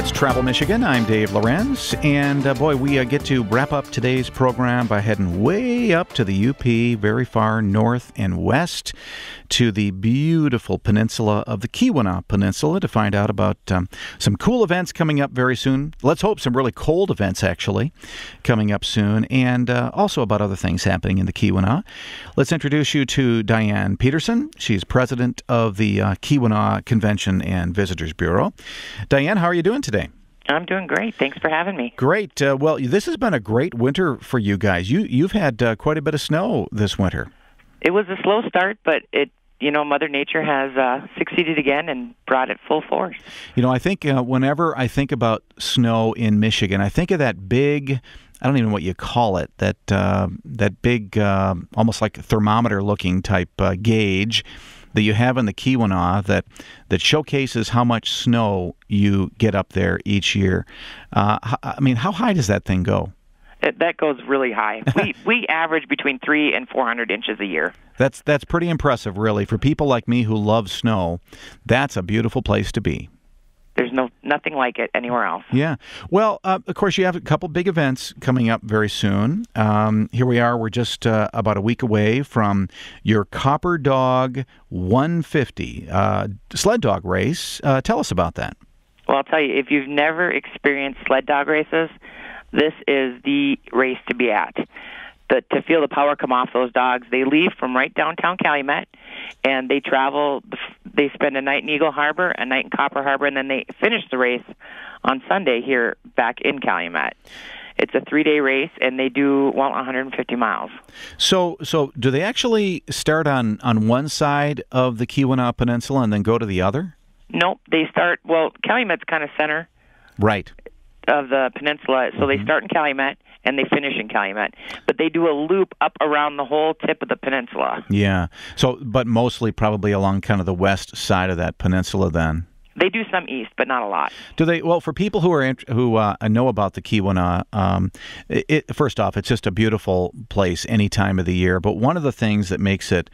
It's Travel Michigan. I'm Dave Lorenz, and boy, we get to wrap up today's program by heading way up to the UP, very far north and west, to the beautiful peninsula of the Keweenaw Peninsula to find out about some cool events coming up very soon. Let's hope some really cold events, actually, coming up soon, and also about other things happening in the Keweenaw. Let's introduce you to Diane Peterson. She's president of the Keweenaw Convention and Visitors Bureau. Diane, how are you doing today? I'm doing great. Thanks for having me. Great. Well, this has been a great winter for you guys. You've had quite a bit of snow this winter. It was a slow start, but Mother Nature has succeeded again and brought it full force. I think whenever I think about snow in Michigan, I think of that big, I don't even know what you call it, that big, almost like thermometer-looking type gauge that you have in the Keweenaw that showcases how much snow you get up there each year. How high does that thing go? That goes really high. We average between 300 and 400 inches a year. That's pretty impressive, really. For people like me who love snow, that's a beautiful place to be. There's nothing like it anywhere else. Yeah. Well, of course, you have a couple big events coming up very soon. Here we are. We're just about a week away from your CopperDog 150 sled dog race. Tell us about that. Well, I'll tell you, if you've never experienced sled dog races, this is the race to be at. To feel the power come off those dogs. They leave from right downtown Calumet, and they travel. They spend a night in Eagle Harbor, a night in Copper Harbor, and then they finish the race on Sunday here back in Calumet. It's a 3-day race, and they do 150 miles. So do they actually start on one side of the Keweenaw Peninsula and then go to the other? Nope. They start. Well, Calumet's kind of center. Right. Of the peninsula, so they start in Calumet and they finish in Calumet, but they do a loop up around the whole tip of the peninsula. Yeah. So, but mostly probably along kind of the west side of that peninsula then. They do some east, but not a lot. Do they? Well, for people who know about the Keweenaw, first off, it's just a beautiful place any time of the year. But one of the things that makes it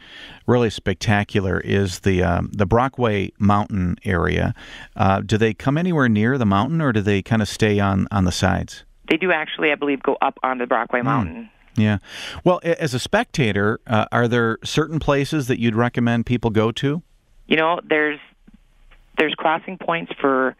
really spectacular is the Brockit mountain area. Do they come anywhere near the mountain, or do they kind of stay on the sides? They do actually, I believe, go up on the Brockit mountain. Yeah. Well, as a spectator, are there certain places that you'd recommend people go to? There's crossing points for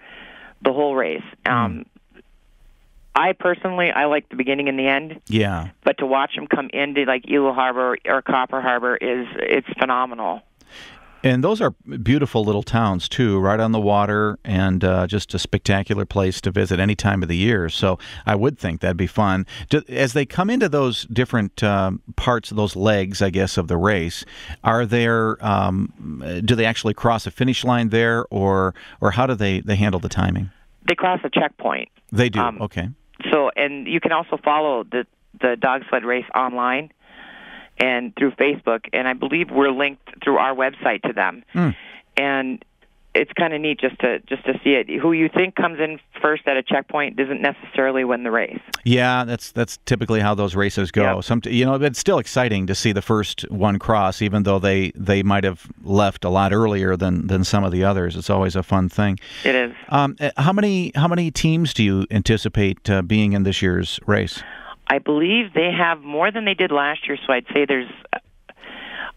the whole race. I personally like the beginning and the end. Yeah. But to watch them come into like Eagle Harbor or Copper Harbor it's phenomenal. And those are beautiful little towns, too, right on the water, and just a spectacular place to visit any time of the year. So I would think that'd be fun. As they come into those different parts, those legs, I guess, of the race, are there? Do they actually cross a finish line there, or how do they handle the timing? They cross a checkpoint. They do, okay. So, and you can also follow the dog sled race online and through Facebook, and I believe we're linked through our website to them. And it's kind of neat just to see it. Who you think comes in first at a checkpoint doesn't necessarily win the race. Yeah, that's typically how those races go. Yep. It's still exciting to see the first one cross, even though they might have left a lot earlier than some of the others. It's always a fun thing. It is. How many teams do you anticipate being in this year's race? I believe they have more than they did last year, so I'd say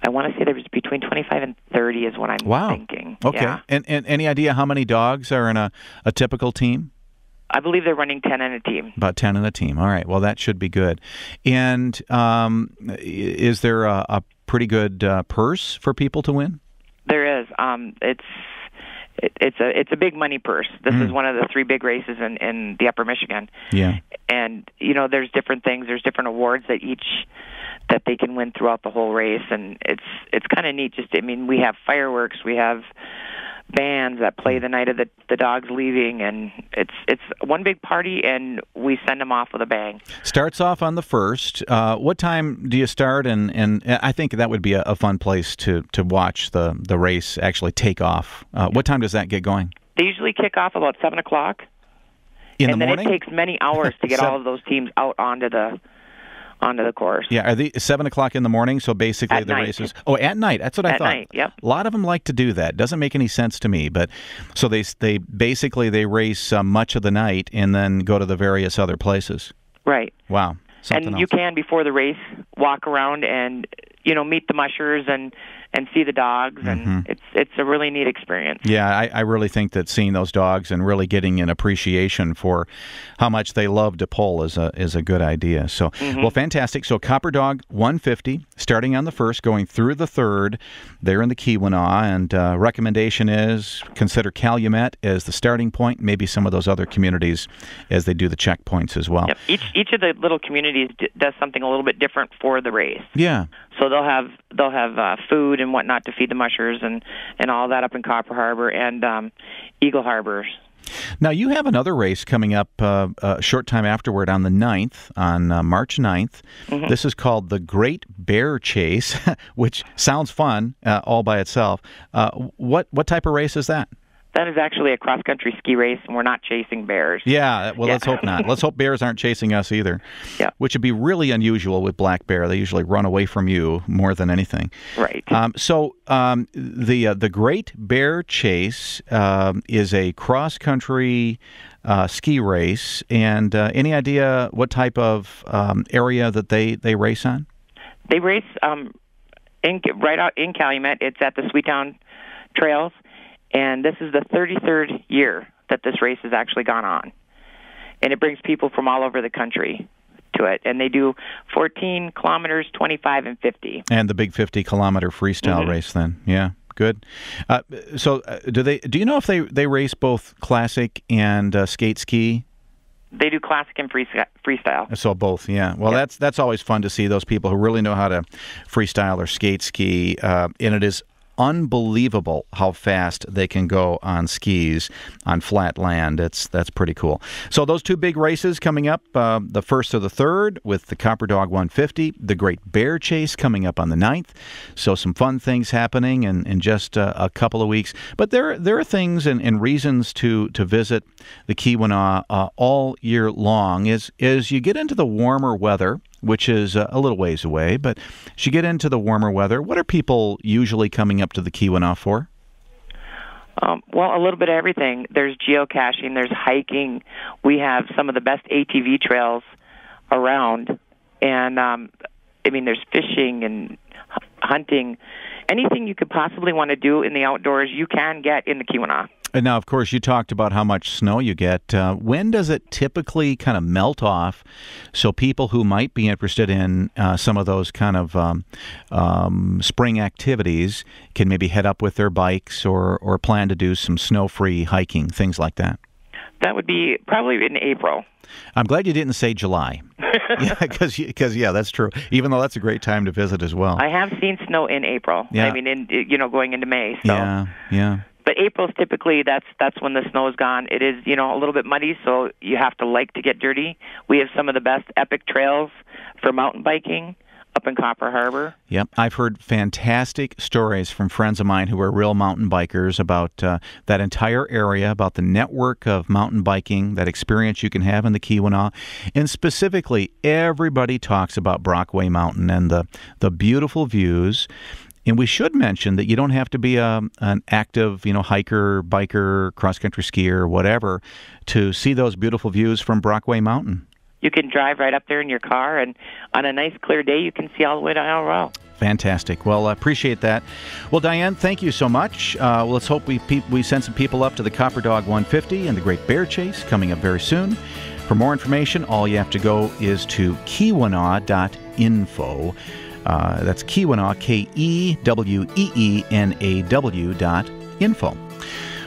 I want to say there was between 25 and 30 is what I'm thinking. Okay. Yeah. And any idea how many dogs are in a typical team? I believe they're running 10 in a team. About 10 in a team. All right. Well, that should be good. And is there a pretty good purse for people to win? There is. It's a big money purse. This is one of the 3 big races in the Upper Michigan. Yeah. And there's different things. There's different awards that they can win throughout the whole race, and it's kind of neat. We have fireworks, we have bands that play the night of the dogs leaving, and it's one big party, and we send them off with a bang. Starts off on the 1st. What time do you start? And I think that would be a fun place to watch the race actually take off. What time does that get going? They usually kick off about 7 o'clock. In the morning? And then it takes many hours to get all of those teams out onto the onto the course. Yeah, are they 7 o'clock in the morning? So basically At the night. races. Oh, at night. That's what I thought. At night, yep. A lot of them like to do that. Doesn't make any sense to me. But so they basically they race much of the night and then go to the various other places. Right. Wow. Something And else. you can, before the race, walk around and meet the mushers and see the dogs, and it's a really neat experience. Yeah, I really think that seeing those dogs and really getting an appreciation for how much they love to pull is a good idea. So, well, fantastic. So CopperDog 150, starting on the 1st, going through the 3rd, there in the Keweenaw, and recommendation is consider Calumet as the starting point, maybe some of those other communities as they do the checkpoints as well. Yep. Each of the little communities does something a little bit different for the race. Yeah. So they'll have food and whatnot to feed the mushers and all that up in Copper Harbor and Eagle Harbor. Now, you have another race coming up a short time afterward on the 9th, on March 9th. This is called the Great Bear Chase, which sounds fun all by itself. What type of race is that? That is actually a cross-country ski race, and we're not chasing bears. Yeah, well, let's hope not. Let's hope bears aren't chasing us either, which would be really unusual with black bear. They usually run away from you more than anything. Right. So the Great Bear Chase is a cross-country ski race, and any idea what type of area that they race on? They race right out in Calumet. It's at the Sweetown Trails. And this is the 33rd year that this race has actually gone on. And it brings people from all over the country to it. And they do 14 kilometers, 25, and 50. And the big 50-kilometer freestyle race then. Yeah, good. So do you know if they race both classic and skate ski? They do classic and freestyle. So both, yeah. Well, that's always fun to see those people who really know how to freestyle or skate ski. And it is unbelievable how fast they can go on skis on flat land. That's pretty cool. So those two big races coming up, the 1st or the 3rd with the CopperDog 150, the Great Bear Chase coming up on the 9th. So some fun things happening in just a couple of weeks. But there are things and reasons to visit the Keweenaw all year long. As you get into the warmer weather, which is a little ways away, but as you get into the warmer weather, what are people usually coming up to the Keweenaw for? Well, a little bit of everything. There's geocaching, there's hiking. We have some of the best ATV trails around. And, there's fishing and hunting. Anything you could possibly want to do in the outdoors, you can get in the Keweenaw. And now, of course, you talked about how much snow you get. When does it typically kind of melt off so people who might be interested in some of those kind of spring activities can maybe head up with their bikes or plan to do some snow-free hiking, things like that? That would be probably in April. I'm glad you didn't say July. Because that's true. Even though that's a great time to visit as well. I have seen snow in April. Yeah. Going into May. So. Yeah. But April's typically that's when the snow is gone. It is, a little bit muddy, so you have to like to get dirty. We have some of the best epic trails for mountain biking up in Copper Harbor. Yep, I've heard fantastic stories from friends of mine who are real mountain bikers about that entire area, about the network of mountain biking, that experience you can have in the Keweenaw. And specifically, everybody talks about Brockway Mountain and the beautiful views. And we should mention that you don't have to be an active, hiker, biker, cross-country skier, whatever, to see those beautiful views from Brockway Mountain. You can drive right up there in your car, and on a nice clear day, you can see all the way to Isle Row. Fantastic. Well, I appreciate that. Well, Diane, thank you so much. Let's hope we send some people up to the CopperDog 150 and the Great Bear Chase coming up very soon. For more information, all you have to go is to Keweenaw.info. That's Keweenaw, KEWEENAW.info.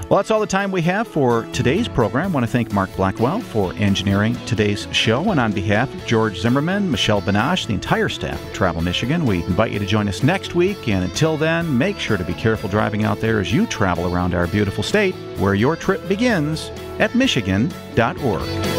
Well, that's all the time we have for today's program. I want to thank Mark Blackwell for engineering today's show. And on behalf of George Zimmerman, Michelle Benash, the entire staff of Travel Michigan, we invite you to join us next week. And until then, make sure to be careful driving out there as you travel around our beautiful state, where your trip begins at Michigan.org.